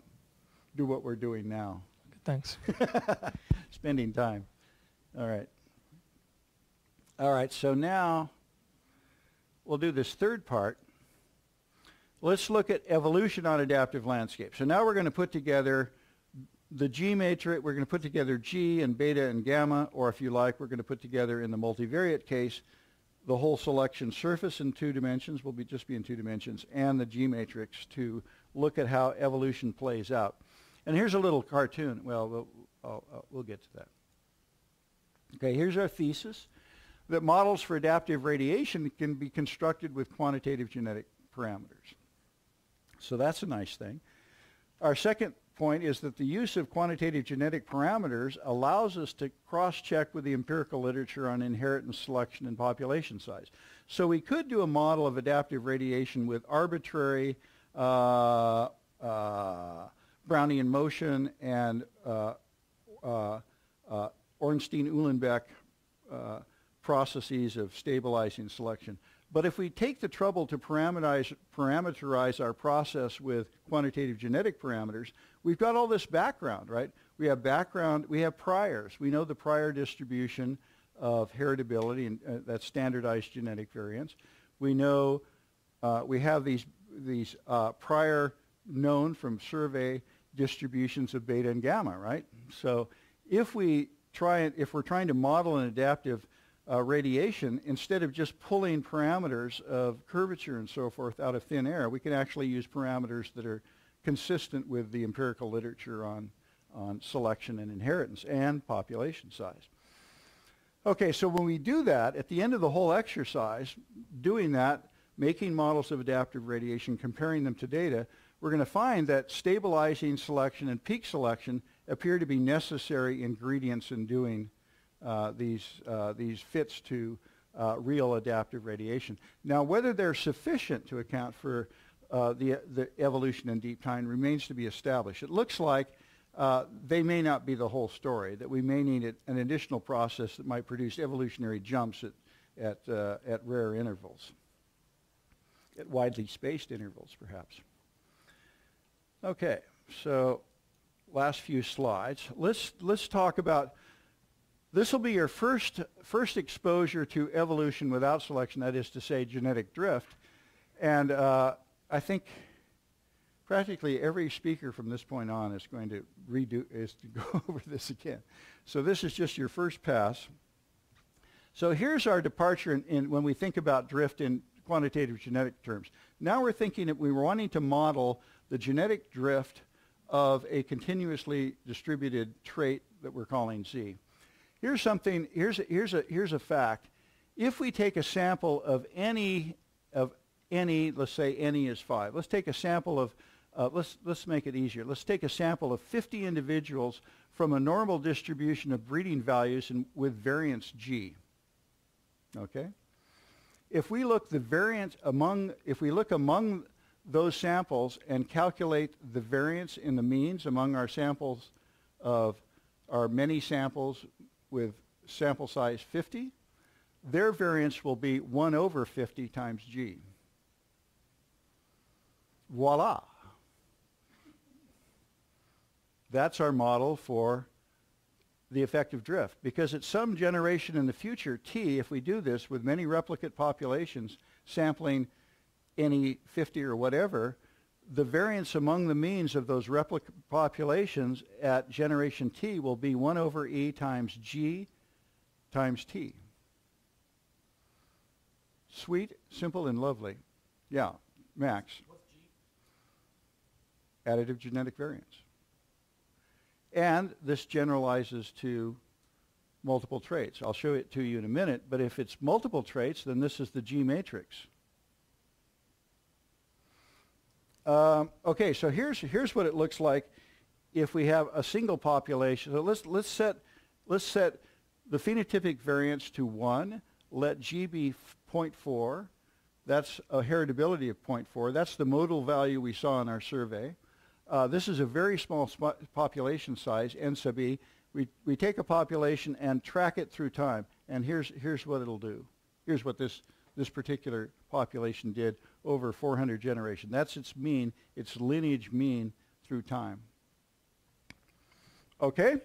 do what we're doing now. Thanks. Spending time. All right. All right, so now we'll do this third part. Let's look at evolution on adaptive landscape. So now we're going to put together the G matrix. We're going to put together G and beta and gamma, or if you like, we're going to put together in the multivariate case the whole selection surface in 2 dimensions, will just be in 2 dimensions, and the G matrix to look at how evolution plays out. And here's a little cartoon. Well, we'll get to that. Okay, here's our thesis, that models for adaptive radiation can be constructed with quantitative genetic parameters. So that's a nice thing. Our second point is that the use of quantitative genetic parameters allows us to cross-check with the empirical literature on inheritance, selection, and population size. So we could do a model of adaptive radiation with arbitrary Brownian motion and Ornstein-Uhlenbeck processes of stabilizing selection. But if we take the trouble to parameterize our process with quantitative genetic parameters, we've got all this background, right? We have background, we have priors. We know the prior distribution of heritability, and that's standardized genetic variants. We know we have these prior known from survey distributions of beta and gamma, right? So if we're trying to model an adaptive radiation, instead of just pulling parameters of curvature and so forth out of thin air, we can actually use parameters that are consistent with the empirical literature on selection and inheritance and population size. Okay, so when we do that, at the end of the whole exercise, doing that, making models of adaptive radiation, comparing them to data, we're going to find that stabilizing selection and peak selection appear to be necessary ingredients in doing these fits to real adaptive radiation. Now, whether they're sufficient to account for the evolution in deep time remains to be established. It looks like they may not be the whole story, that we may need an additional process that might produce evolutionary jumps at rare intervals, at widely spaced intervals, perhaps. Okay, so last few slides. Let's talk about, this will be your first exposure to evolution without selection, that is to say genetic drift. And I think practically every speaker from this point on is going to go over this again. So this is just your first pass. So here's our departure when we think about drift in quantitative genetic terms. Now we're thinking that we were wanting to model the genetic drift of a continuously distributed trait that we're calling Z. Here's something, here's a fact. If we take a sample of any, let's say any is 5. Let's take a sample let's make it easier. Let's take a sample of 50 individuals from a normal distribution of breeding values with variance G. Okay? If we look among those samples and calculate the variance in the means among our samples of our many samples with sample size 50, their variance will be 1 over 50 times G. Voila. That's our model for the effective drift. Because at some generation in the future, T, if we do this with many replicate populations, sampling any 50 or whatever, the variance among the means of those replicate populations at generation T will be 1 over E times G times T. Sweet, simple, and lovely. Yeah, Max. What's G? Additive genetic variance. And this generalizes to multiple traits. I'll show it to you in a minute, but if it's multiple traits, then this is the G matrix. Okay, so here's what it looks like if we have a single population. So let's set the phenotypic variance to 1. Let G be 0.4. That's a heritability of 0.4. That's the modal value we saw in our survey. This is a very small population size, N sub E. We take a population and track it through time, and here's what it'll do. Here's what this particular population did over 400 generations. That's its mean, its lineage mean through time. Okay?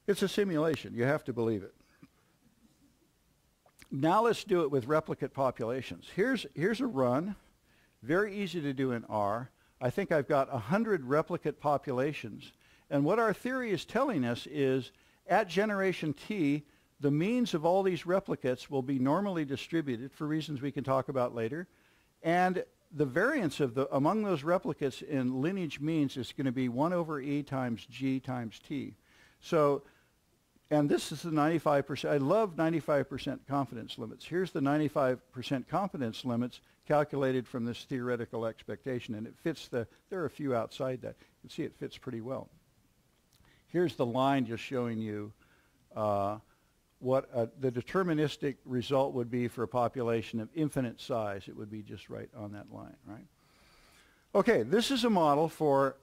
It's a simulation. You have to believe it. Now let's do it with replicate populations. Here's a run. Very easy to do in R. I think I've got 100 replicate populations. And what our theory is telling us is at generation T, the means of all these replicates will be normally distributed for reasons we can talk about later. And the variance among those replicates in lineage means is going to be 1 over E times G times T. So, and this is the 95%. I love 95% confidence limits. Here's the 95% confidence limits calculated from this theoretical expectation. And it fits there are a few outside that. You can see it fits pretty well. Here's the line just showing you what the deterministic result would be for a population of infinite size. It would be just right on that line, right? Okay, this is a model for,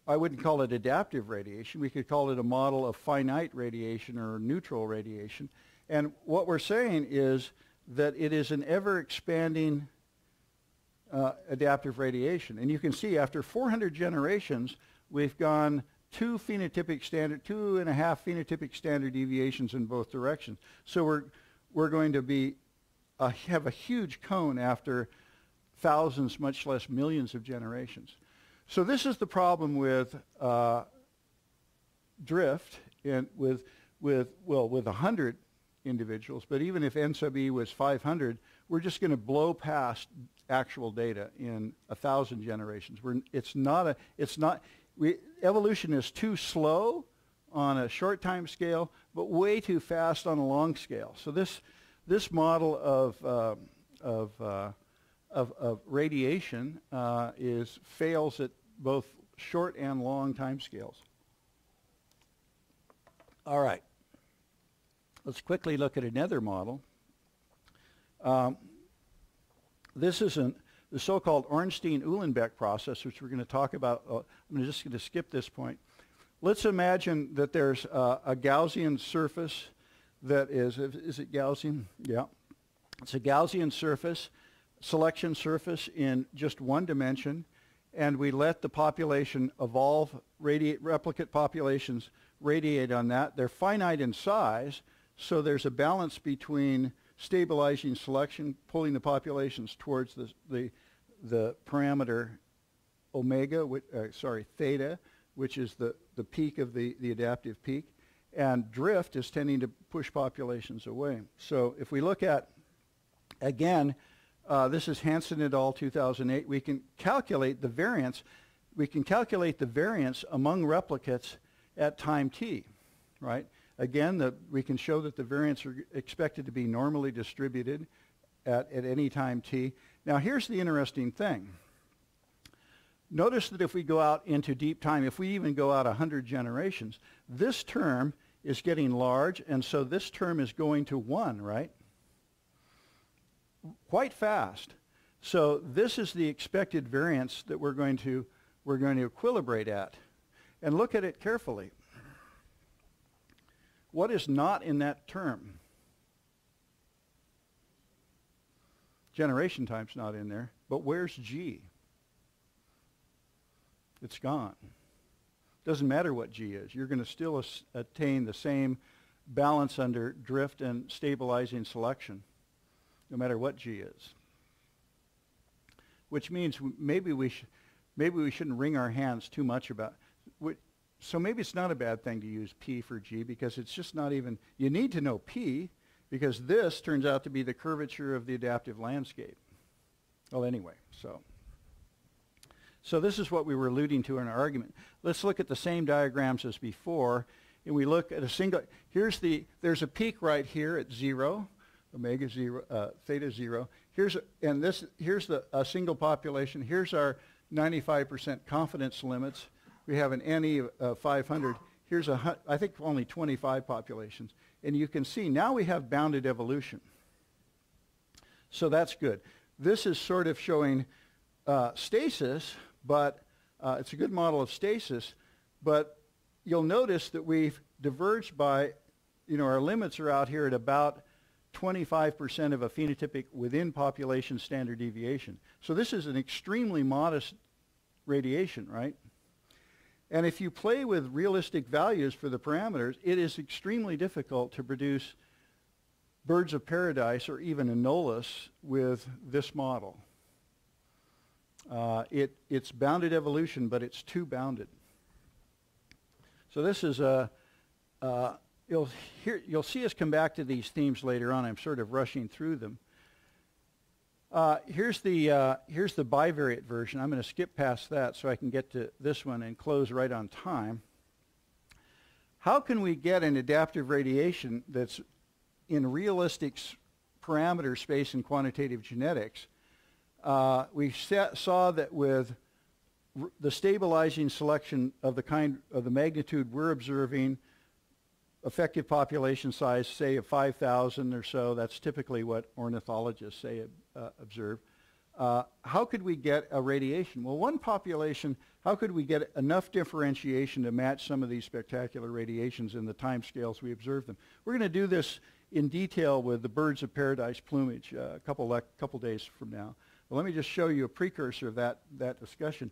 I wouldn't call it adaptive radiation. We could call it a model of finite radiation or neutral radiation. And what we're saying is that it is an ever-expanding adaptive radiation. And you can see after 400 generations, we've gone 2.5 phenotypic standard deviations in both directions. So we're going to be have a huge cone after thousands, much less millions of generations. So this is the problem with drift and with 100 individuals. But even if N sub E was 500, we're just going to blow past actual data in 1,000 generations. Evolution is too slow on a short time scale, but way too fast on a long scale. So this model of radiation fails at both short and long time scales. All right. Let's quickly look at another model. This is the so-called Ornstein-Uhlenbeck process, which we're going to talk about. I'm just going to skip this point. Let's imagine that there's a Gaussian surface that is it Gaussian? Yeah. It's a Gaussian surface, selection surface in just one dimension, and we let the population evolve, replicate populations radiate on that. They're finite in size, so there's a balance between stabilizing selection, pulling the populations towards the parameter omega, theta, which is the peak of the adaptive peak, and drift is tending to push populations away. So if we look at, again, this is Hansen et al. 2008, we can calculate the variance. We can calculate the variance among replicates at time t, right? Again, we can show that the variants are expected to be normally distributed at any time t. Now, here's the interesting thing. Notice that if we go out into deep time, if we even go out 100 generations, this term is getting large, and so this term is going to 1, right? Quite fast. So this is the expected variance that we're going to equilibrate at. And look at it carefully. What is not in that term? Generation time's not in there, but where's G? It's gone. Doesn't matter what G is. You're going to still attain the same balance under drift and stabilizing selection, no matter what G is. Which means maybe we shouldn't wring our hands too much about. So maybe it's not a bad thing to use P for G, because it's just not even. You need to know P, because this turns out to be the curvature of the adaptive landscape. Well, anyway, so this is what we were alluding to in our argument. Let's look at the same diagrams as before, and we look at a single. There's a peak right here at 0, omega 0, theta 0. Here's a single population. Here's our 95% confidence limits. We have an NE of 500. Here's I think only 25 populations. And you can see now we have bounded evolution. So that's good. This is sort of showing stasis, but it's a good model of stasis. But you'll notice that we've diverged by, our limits are out here at about 25% of a phenotypic within population standard deviation. So this is an extremely modest radiation, right? And if you play with realistic values for the parameters, it is extremely difficult to produce birds of paradise or even anolis with this model. It's bounded evolution, but it's too bounded. So this is you'll see us come back to these themes later on. I'm sort of rushing through them. Here's the bivariate version. I'm going to skip past that so I can get to this one and close right on time. How can we get an adaptive radiation that's in realistic parameter space and quantitative genetics? We saw that with the stabilizing selection of the kind of the magnitude we're observing, effective population size, say, of 5,000 or so, that's typically what ornithologists say observe. How could we get a radiation? Well, one population, how could we get enough differentiation to match some of these spectacular radiations in the time scales we observe them? We're going to do this in detail with the birds of paradise plumage a couple days from now. But let me just show you a precursor of that discussion.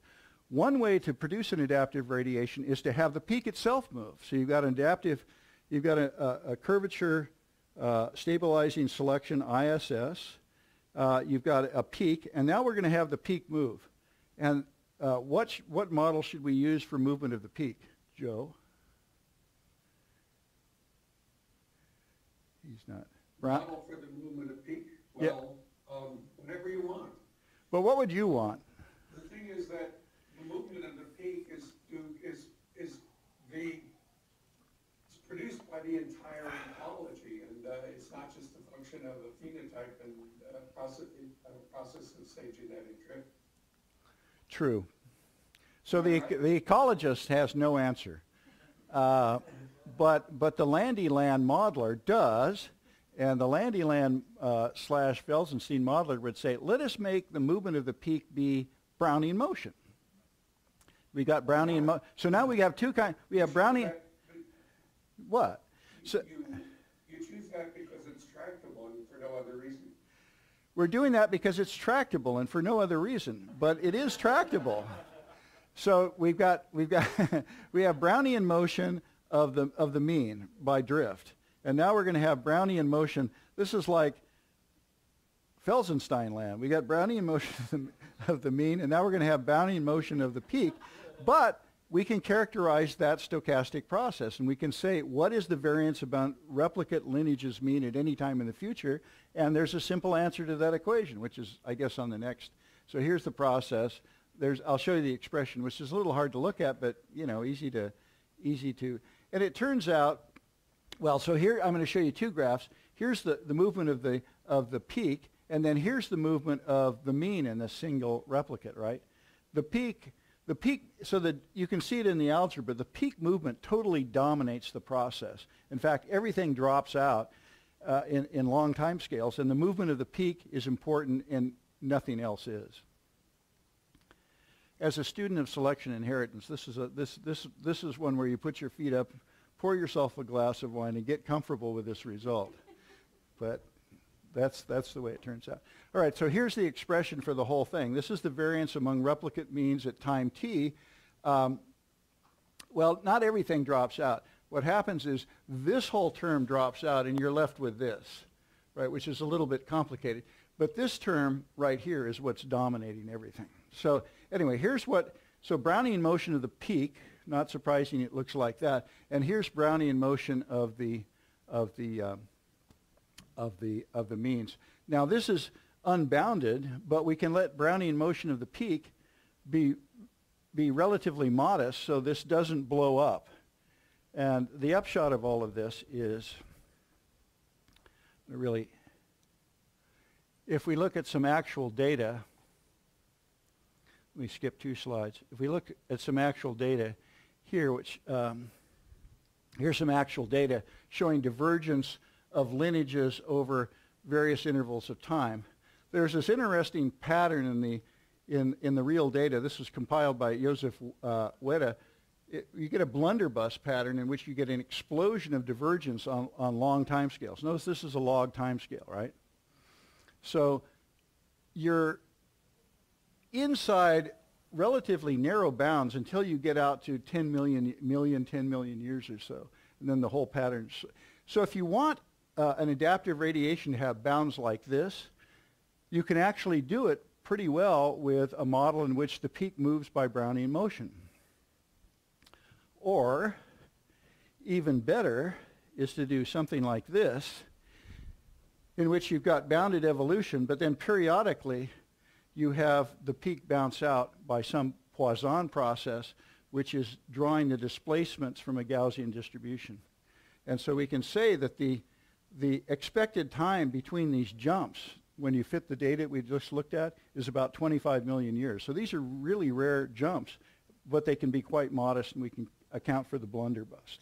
One way to produce an adaptive radiation is to have the peak itself move. So you've got a curvature stabilizing selection, ISS. You've got a peak, and now we're going to have the peak move. And what model should we use for movement of the peak, Joe? He's not. Brown? Model for the movement of peak? Well, yeah. Whenever you want. But what would you want? The thing is that the movement of the peak is produced by the entire ecology, and it's not just a function of a phenotype and a process of, say, genetic drift. True. So the ecologist has no answer, but the Landy-Land modeler does, and the Landy-Land / Felsenstein modeler would say, let us make the movement of the peak be Brownian motion. We got Brownian motion. So now we have two kinds. We have Brownian. What? So you choose that because it's tractable and for no other reason. We're doing that because it's tractable and for no other reason, but it is tractable. So we have Brownian motion of the mean by drift, and now we're going to have Brownian motion. This is like Felsenstein land. We got Brownian motion of the mean, and now we're going to have Brownian motion of the peak, but we can characterize that stochastic process, and we can say what is the variance about replicate lineages mean at any time in the future, and there's a simple answer to that equation, which is, I guess, on the next. So here's the process. I'll show you the expression, which is a little hard to look at, but easy to. And it turns out, well, so here I'm going to show you two graphs. Here's the movement of the peak, and then here's the movement of the mean in the single replicate, right? The peak the peak, so that you can see it in the algebra, the peak movement totally dominates the process. In fact, everything drops out in long time scales, and the movement of the peak is important and nothing else is. As a student of selection inheritance, this is one where you put your feet up, pour yourself a glass of wine, and get comfortable with this result. But that's the way it turns out. All right, so here's the expression for the whole thing. This is the variance among replicate means at time t. Well, not everything drops out. What happens is this whole term drops out, and you're left with this, right, which is a little bit complicated. But this term right here is what's dominating everything. So anyway, so Brownian motion of the peak, not surprising it looks like that, and here's Brownian motion of the means. Now this is unbounded, but we can let Brownian motion of the peak be relatively modest so this doesn't blow up. And the upshot of all of this is really, if we look at some actual data, let me skip 2 slides. If we look at some actual data here, here's some actual data showing divergence of lineages over various intervals of time. There's this interesting pattern in the real data. This was compiled by Joseph Weda. You get a blunderbuss pattern in which you get an explosion of divergence on long time scales. Notice this is a log time scale, right? So you're inside relatively narrow bounds until you get out to 10 million years or so, and then the whole pattern. So if you want an adaptive radiation to have bounds like this, you can actually do it pretty well with a model in which the peak moves by Brownian motion. Or, even better, is to do something like this, in which you've got bounded evolution, but then periodically you have the peak bounce out by some Poisson process, which is drawing the displacements from a Gaussian distribution. And so we can say that the expected time between these jumps, when you fit the data we just looked at, is about 25 million years. So these are really rare jumps, but they can be quite modest, and we can account for the blunderbuss.